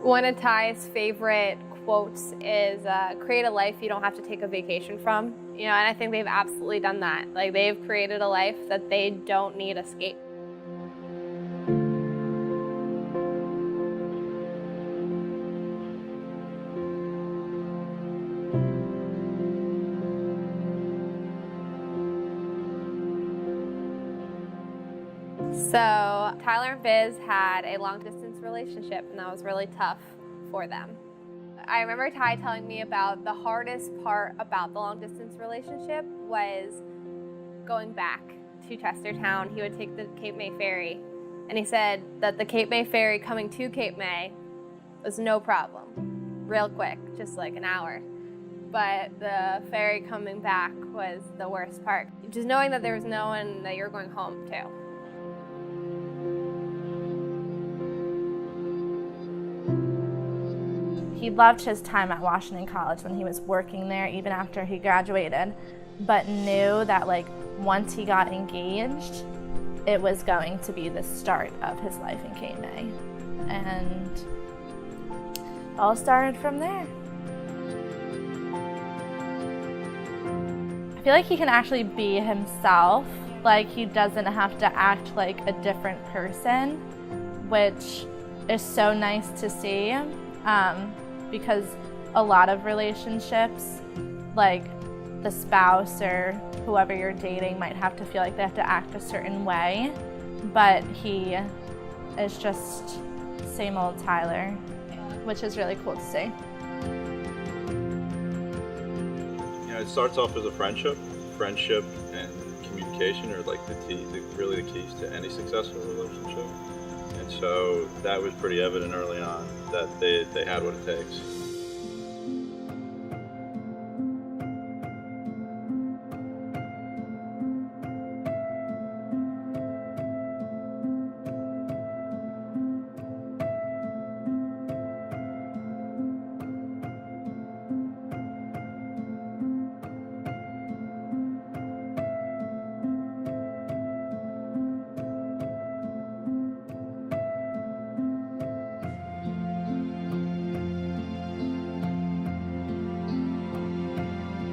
One of Ty's favorite quotes is, create a life you don't have to take a vacation from. You know, and I think they've absolutely done that. Like, they've created a life that they don't need escape. So Tyler and Biz had a long-distance relationship, and that was really tough for them. I remember Ty telling me about the hardest part about the long-distance relationship was going back to Chestertown. He would take the Cape May ferry, and he said that the Cape May ferry coming to Cape May was no problem, real quick, just like an hour. But the ferry coming back was the worst part. Just knowing that there was no one that you're going home to. He loved his time at Washington College when he was working there, even after he graduated, but knew that like once he got engaged, it was going to be the start of his life in Cape May. And it all started from there. I feel like he can actually be himself. Like, he doesn't have to act like a different person, which is so nice to see. Because a lot of relationships, like the spouse or whoever you're dating might have to feel like they have to act a certain way, but he is just same old Tyler, which is really cool to see. You know, it starts off as a friendship. Friendship and communication are like really the keys to any successful relationship. And so that was pretty evident early on that they had what it takes.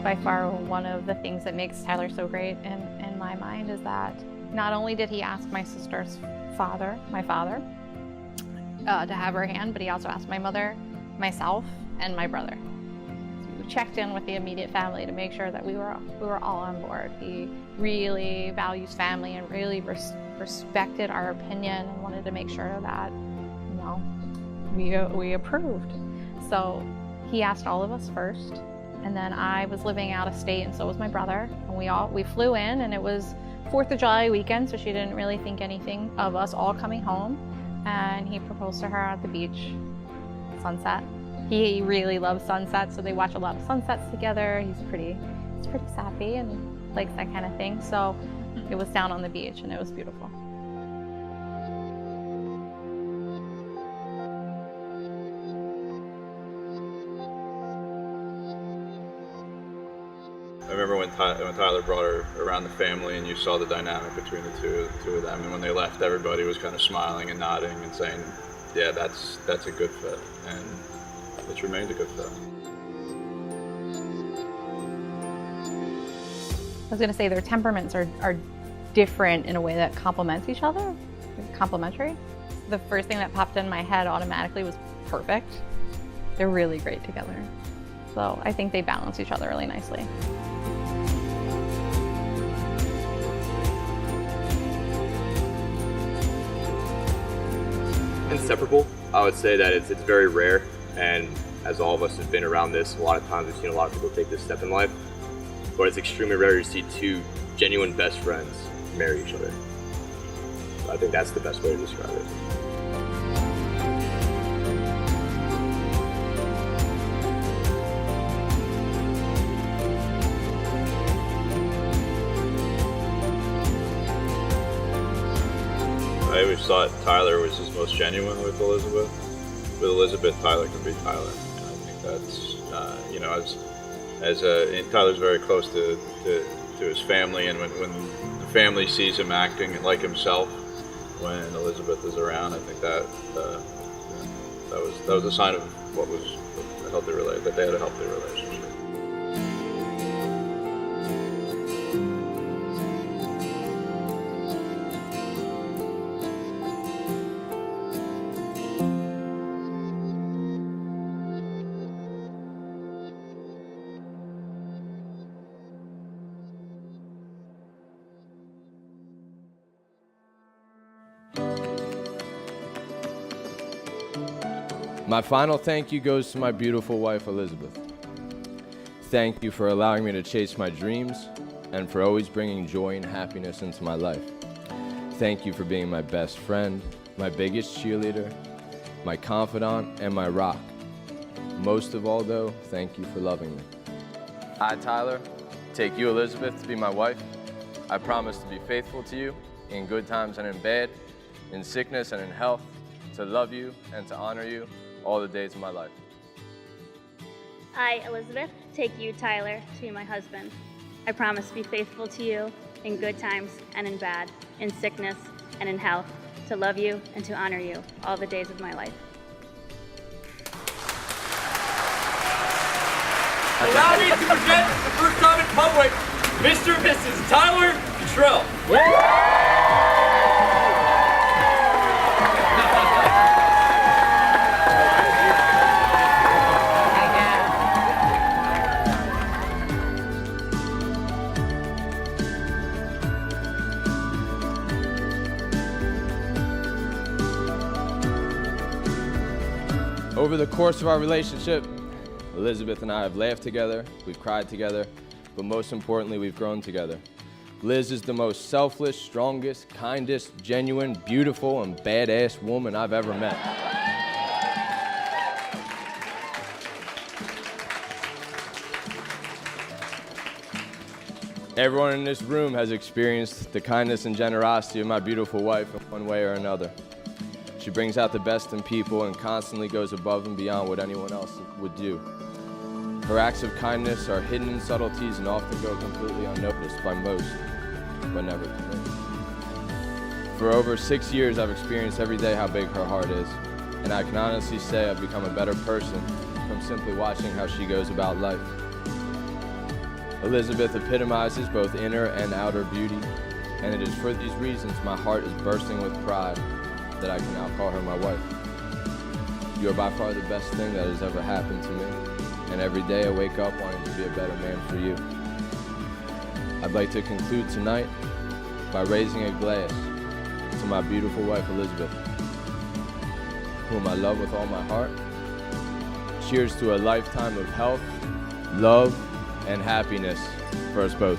By far, one of the things that makes Tyler so great in my mind is that not only did he ask my sister's father, my father, to have her hand, but he also asked my mother, myself, and my brother. So we checked in with the immediate family to make sure that we were all on board. He really values family and really respected our opinion and wanted to make sure that, you know, we approved. So he asked all of us first. And then I was living out of state, and so was my brother. And we flew in, and it was 4th of July weekend, so she didn't really think anything of us all coming home. And he proposed to her at the beach, sunset. He really loves sunsets, so they watch a lot of sunsets together. He's pretty sappy and likes that kind of thing. So it was down on the beach, and it was beautiful. I remember when Tyler brought her around the family and you saw the dynamic between the two of them, and when they left, everybody was kind of smiling and nodding and saying, yeah, that's a good fit, and it's remained a good fit. I was going to say their temperaments are different in a way that complements each other, complementary. The first thing that popped in my head automatically was perfect. They're really great together. So I think they balance each other really nicely. Inseparable. I would say that it's very rare, and as all of us have been around this, a lot of times we've seen a lot of people take this step in life, but it's extremely rare to see two genuine best friends marry each other. So I think that's the best way to describe it. I always thought Tyler was his most genuine with Elizabeth. With Elizabeth, Tyler can be Tyler. And I think that's, you know, and Tyler's very close to his family, and when the family sees him acting like himself when Elizabeth is around, I think that that was a sign of what was a healthy relationship, that they had a healthy relationship. My final thank you goes to my beautiful wife, Elizabeth. Thank you for allowing me to chase my dreams and for always bringing joy and happiness into my life. Thank you for being my best friend, my biggest cheerleader, my confidant, and my rock. Most of all, though, thank you for loving me. I, Tyler, take you, Elizabeth, to be my wife. I promise to be faithful to you in good times and in bad, in sickness and in health, to love you and to honor you all the days of my life. I, Elizabeth, take you, Tyler, to be my husband. I promise to be faithful to you in good times and in bad, in sickness and in health, to love you and to honor you all the days of my life. Allow me to present for the first time in public, Mr. and Mrs. Tyler Cotterelle. Over the course of our relationship, Elizabeth and I have laughed together, we've cried together, but most importantly, we've grown together. Liz is the most selfless, strongest, kindest, genuine, beautiful, and badass woman I've ever met. Everyone in this room has experienced the kindness and generosity of my beautiful wife in one way or another. She brings out the best in people and constantly goes above and beyond what anyone else would do. Her acts of kindness are hidden in subtleties and often go completely unnoticed by most, but never to me. For over 6 years, I've experienced every day how big her heart is, and I can honestly say I've become a better person from simply watching how she goes about life. Elizabeth epitomizes both inner and outer beauty, and it is for these reasons my heart is bursting with pride that I can now call her my wife. You are by far the best thing that has ever happened to me, and every day I wake up wanting to be a better man for you. I'd like to conclude tonight by raising a glass to my beautiful wife Elizabeth, whom I love with all my heart. Cheers to a lifetime of health, love, and happiness for us both.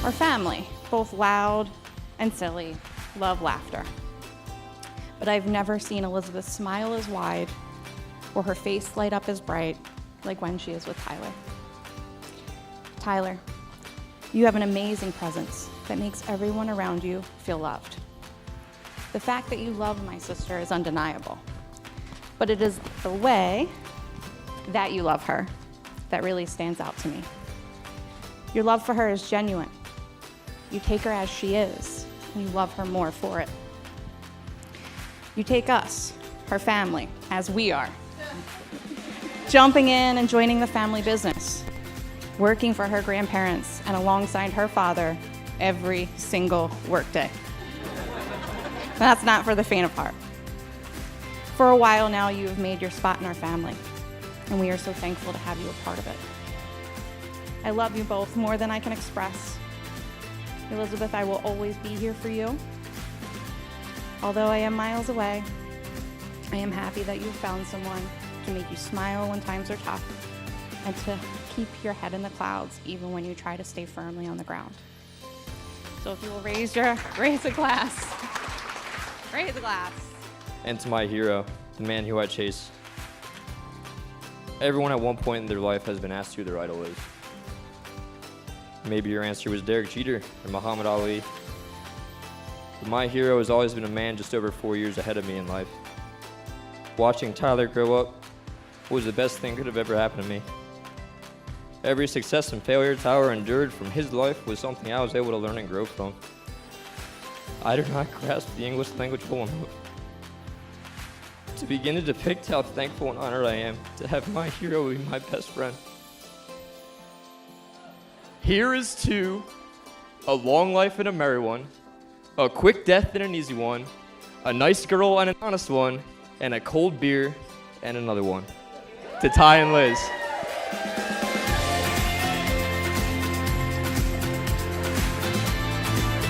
Our family, both loud and silly, love laughter. But I've never seen Elizabeth smile as wide or her face light up as bright like when she is with Tyler. Tyler, you have an amazing presence that makes everyone around you feel loved. The fact that you love my sister is undeniable, but it is the way that you love her that really stands out to me. Your love for her is genuine. You take her as she is, and you love her more for it. You take us, her family, as we are, jumping in and joining the family business, working for her grandparents and alongside her father every single workday. That's not for the faint of heart. For a while now, you have made your spot in our family, and we are so thankful to have you a part of it. I love you both more than I can express. Elizabeth, I will always be here for you. Although I am miles away, I am happy that you've found someone to make you smile when times are tough and to keep your head in the clouds even when you try to stay firmly on the ground. So if you will raise a glass. Raise a glass. And to my hero, the man who I chase. Everyone at one point in their life has been asked who their idol is. Maybe your answer was Derek Jeter or Muhammad Ali. But my hero has always been a man just over 4 years ahead of me in life. Watching Tyler grow up was the best thing that could have ever happened to me. Every success and failure Tyler endured from his life was something I was able to learn and grow from. I do not grasp the English language well enough to begin to depict how thankful and honored I am to have my hero be my best friend. Here is to a long life and a merry one, a quick death and an easy one, a nice girl and an honest one, and a cold beer and another one. To Ty and Liz.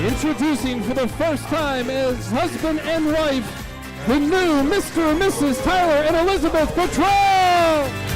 Introducing for the first time as husband and wife, the new Mr. and Mrs. Tyler and Elizabeth Cotterelle!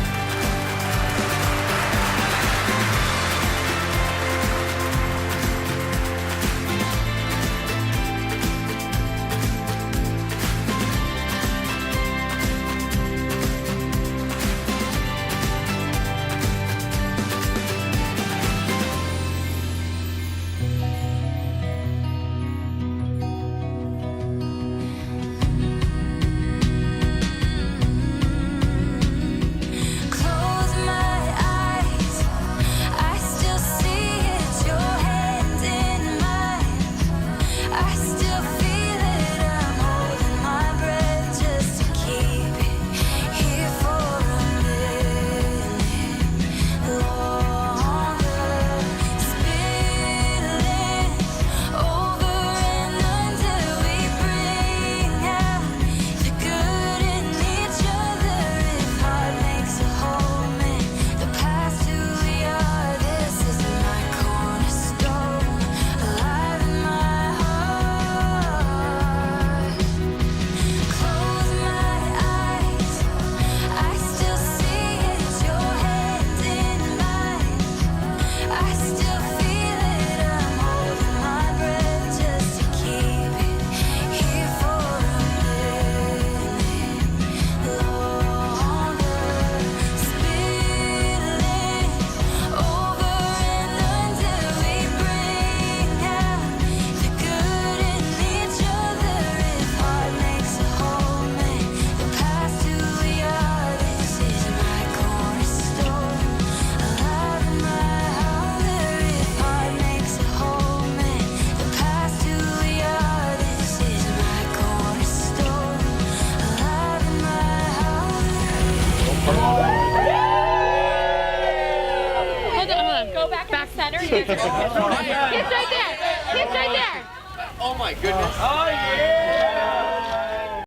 Kids right there. Kids right there. Oh my goodness. Oh yeah!